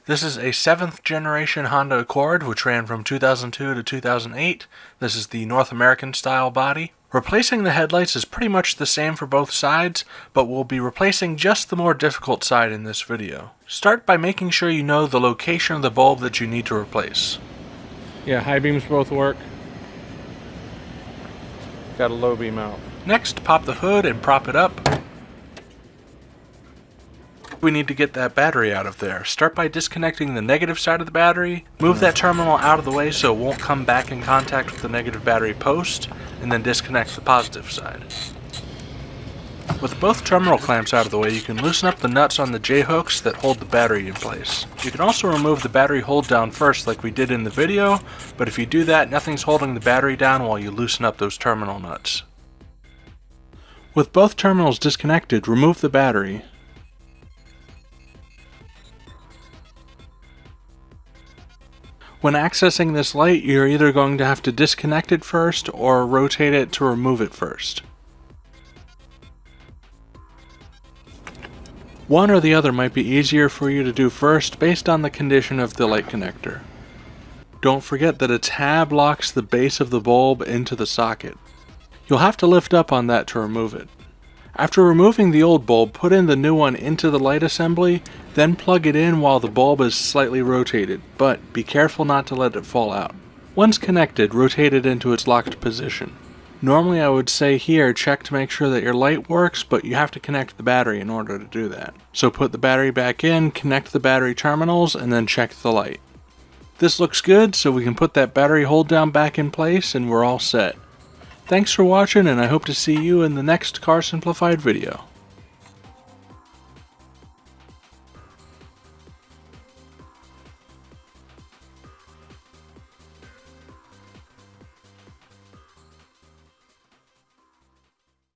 This is a 7th generation Honda Accord, which ran from 2002 to 2008. This is the North American style body. Replacing the headlights is pretty much the same for both sides, but we'll be replacing just the more difficult side in this video. Start by making sure you know the location of the bulb that you need to replace. Yeah, high beams both work. Got a low beam out. Next, pop the hood and prop it up. We need to get that battery out of there. Start by disconnecting the negative side of the battery, move that terminal out of the way so it won't come back in contact with the negative battery post, and then disconnect the positive side. With both terminal clamps out of the way, you can loosen up the nuts on the J-hooks that hold the battery in place. You can also remove the battery hold down first like we did in the video, but if you do that, nothing's holding the battery down while you loosen up those terminal nuts. With both terminals disconnected, remove the battery. When accessing this light, you're either going to have to disconnect it first or rotate it to remove it first. One or the other might be easier for you to do first based on the condition of the light connector. Don't forget that a tab locks the base of the bulb into the socket. You'll have to lift up on that to remove it. After removing the old bulb, put in the new one into the light assembly, then plug it in while the bulb is slightly rotated, but be careful not to let it fall out. Once connected, rotate it into its locked position. Normally I would say here, check to make sure that your light works, but you have to connect the battery in order to do that. So put the battery back in, connect the battery terminals, and then check the light. This looks good, so we can put that battery hold down back in place and we're all set. Thanks for watching, and I hope to see you in the next Car Simplified video.